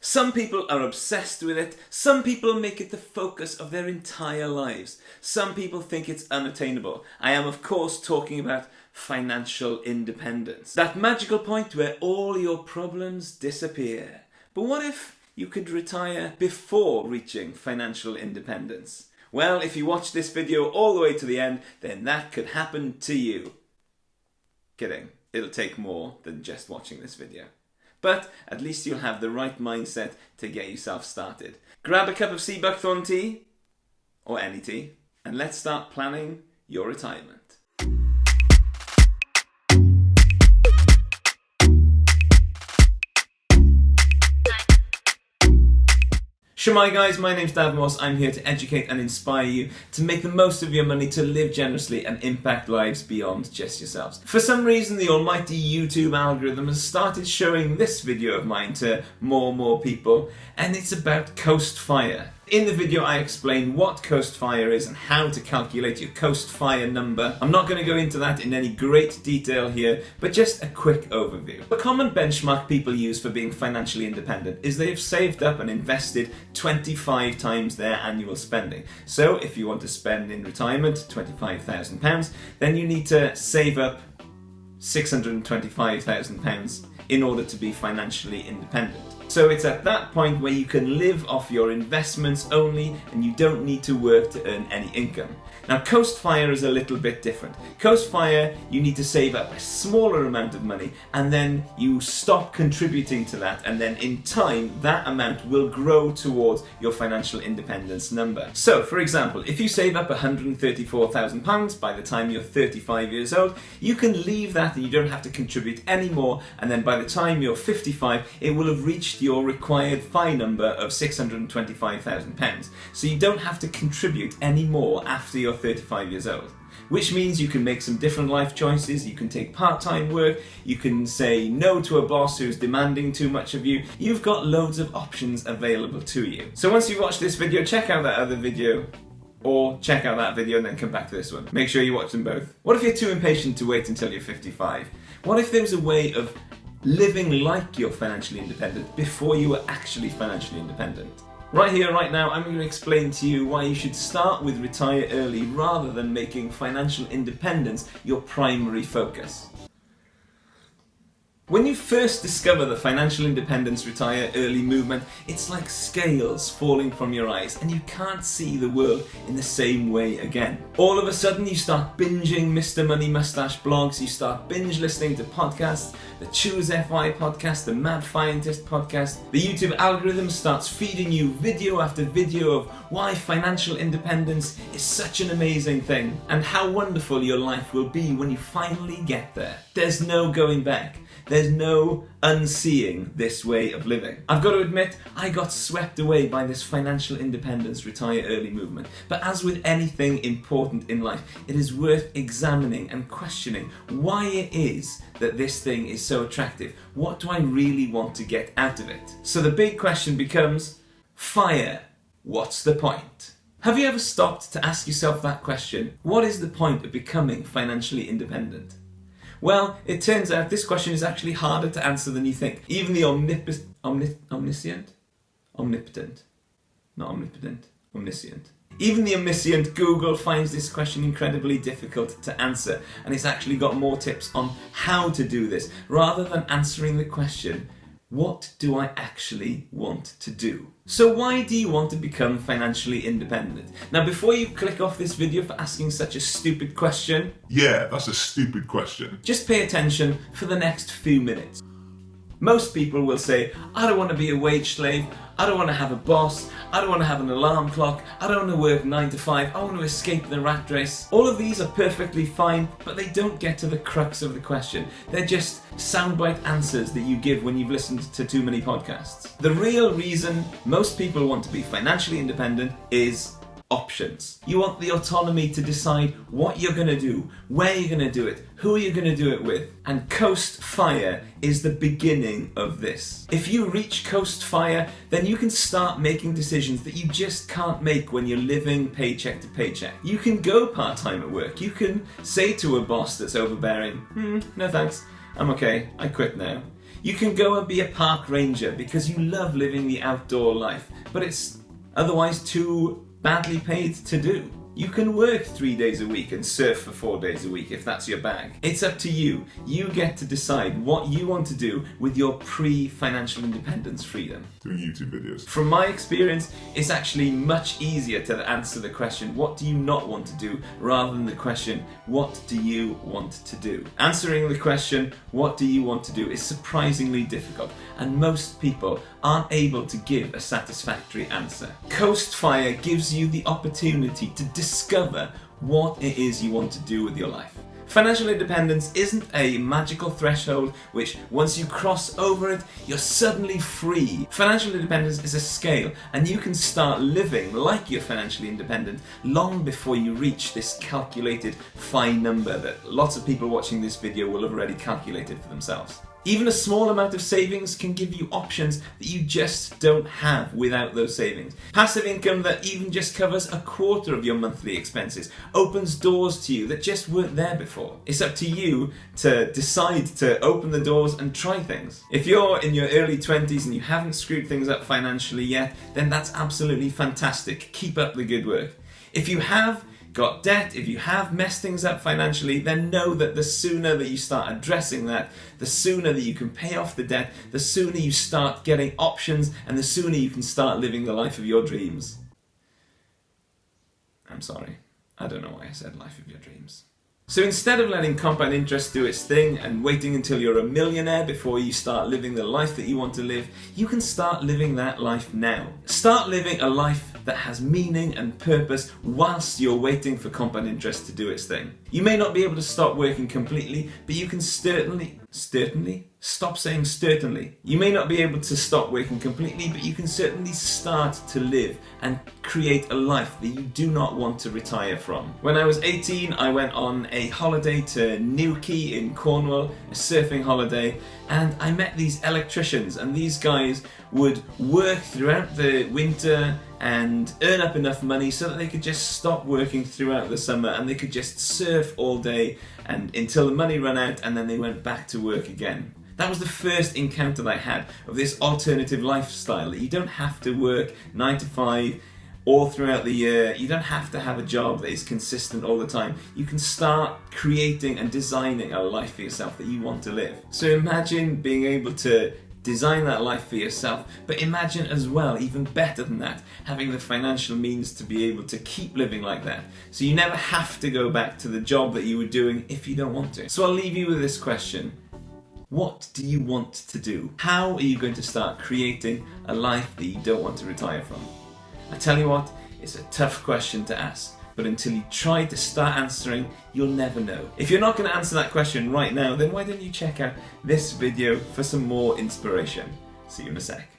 Some people are obsessed with it, some people make it the focus of their entire lives, some people think it's unattainable. I am of course talking about financial independence. That magical point where all your problems disappear. But what if you could retire before reaching financial independence? Well, if you watch this video all the way to the end, then that could happen to you. Kidding. It'll take more than just watching this video. But at least you'll have the right mindset to get yourself started. Grab a cup of sea buckthorn tea, or any tea, and let's start planning your retirement. Shemai guys, my name's Dav Moss. I'm here to educate and inspire you to make the most of your money, to live generously and impact lives beyond just yourselves. For some reason, the almighty YouTube algorithm has started showing this video of mine to more and more people, and it's about Coast Fire. In the video I explain what Coast Fire is and how to calculate your Coast Fire number. I'm not going to go into that in any great detail here, but just a quick overview. A common benchmark people use for being financially independent is they have saved up and invested 25 times their annual spending. So if you want to spend in retirement £25,000, then you need to save up £625,000 in order to be financially independent. So it's at that point where you can live off your investments only and you don't need to work to earn any income. Now Coast Fire is a little bit different. Coast Fire, you need to save up a smaller amount of money and then you stop contributing to that, and then in time that amount will grow towards your financial independence number. So for example, if you save up £134,000 by the time you're 35 years old, you can leave that and you don't have to contribute any more, and then by the time you're 55 it will have reached your required FI number of £625,000. So you don't have to contribute any more after you're 35 years old. Which means you can make some different life choices, you can take part-time work, you can say no to a boss who's demanding too much of you. You've got loads of options available to you. So once you watch this video, check out that other video, or check out that video and then come back to this one. Make sure you watch them both. What if you're too impatient to wait until you're 55? What if there was a way of living like you're financially independent before you were actually financially independent? Right here, right now, I'm going to explain to you why you should start with retire early rather than making financial independence your primary focus. When you first discover the financial independence retire early movement, it's like scales falling from your eyes and you can't see the world in the same way again. All of a sudden you start binging Mr. Money Mustache blogs, you start binge listening to podcasts, the Choose FI podcast, the Mad Scientist podcast. The YouTube algorithm starts feeding you video after video of why financial independence is such an amazing thing and how wonderful your life will be when you finally get there. There's no going back. There's no unseeing this way of living. I've got to admit, I got swept away by this financial independence retire early movement. But as with anything important in life, it is worth examining and questioning why it is that this thing is so attractive. What do I really want to get out of it? So the big question becomes, FIRE, what's the point? Have you ever stopped to ask yourself that question? What is the point of becoming financially independent? Well, it turns out this question is actually harder to answer than you think. Even the omniscient? Even the omniscient Google finds this question incredibly difficult to answer, and it's actually got more tips on how to do this, rather than answering the question, what do I actually want to do? So why do you want to become financially independent? Now before you click off this video for asking such a stupid question, yeah, that's a stupid question, just pay attention for the next few minutes. Most people will say, I don't want to be a wage slave, I don't want to have a boss, I don't want to have an alarm clock, I don't want to work 9 to 5, I want to escape the rat race. All of these are perfectly fine, but they don't get to the crux of the question. They're just soundbite answers that you give when you've listened to too many podcasts. The real reason most people want to be financially independent is options. You want the autonomy to decide what you're going to do, where you're going to do it, who you're going to do it with. And Coast Fire is the beginning of this. If you reach Coast Fire, then you can start making decisions that you just can't make when you're living paycheck to paycheck. You can go part-time at work. You can say to a boss that's overbearing, no thanks, I'm okay, I quit now. You can go and be a park ranger because you love living the outdoor life, but it's otherwise too badly paid to do. You can work 3 days a week and surf for 4 days a week if that's your bag. It's up to you. You get to decide what you want to do with your pre-financial independence freedom. Doing YouTube videos. From my experience, it's actually much easier to answer the question, what do you not want to do, rather than the question, what do you want to do? Answering the question, what do you want to do, is surprisingly difficult, and most people aren't able to give a satisfactory answer. Coastfire gives you the opportunity to discover what it is you want to do with your life. Financial independence isn't a magical threshold which, once you cross over it, you're suddenly free. Financial independence is a scale, and you can start living like you're financially independent long before you reach this calculated fine number that lots of people watching this video will have already calculated for themselves. Even a small amount of savings can give you options that you just don't have without those savings. Passive income that even just covers a quarter of your monthly expenses opens doors to you that just weren't there before. It's up to you to decide to open the doors and try things. If you're in your early 20s and you haven't screwed things up financially yet, then that's absolutely fantastic. Keep up the good work. If you have got debt, if you have messed things up financially, then know that the sooner that you start addressing that, the sooner that you can pay off the debt, the sooner you start getting options, and the sooner you can start living the life of your dreams. I'm sorry, I don't know why I said life of your dreams. So instead of letting compound interest do its thing and waiting until you're a millionaire before you start living the life that you want to live, you can start living that life now. Start living a life that has meaning and purpose whilst you're waiting for compound interest to do its thing. You may not be able to stop working completely, but you can certainly? Stop saying certainly. You may not be able to stop working completely, but you can certainly start to live and create a life that you do not want to retire from. When I was 18, I went on a holiday to Newquay in Cornwall, a surfing holiday, and I met these electricians, and these guys would work throughout the winter and earn up enough money so that they could just stop working throughout the summer and they could just surf all day and until the money ran out, and then they went back to work again. That was the first encounter that I had of this alternative lifestyle, that you don't have to work 9 to 5 all throughout the year. You don't have to have a job that is consistent all the time. You can start creating and designing a life for yourself that you want to live. So imagine being able to design that life for yourself, but imagine as well, even better than that, having the financial means to be able to keep living like that. So you never have to go back to the job that you were doing if you don't want to. So I'll leave you with this question. What do you want to do? How are you going to start creating a life that you don't want to retire from? I tell you what, it's a tough question to ask, but until you try to start answering, you'll never know. If you're not going to answer that question right now, then why don't you check out this video for some more inspiration? See you in a sec.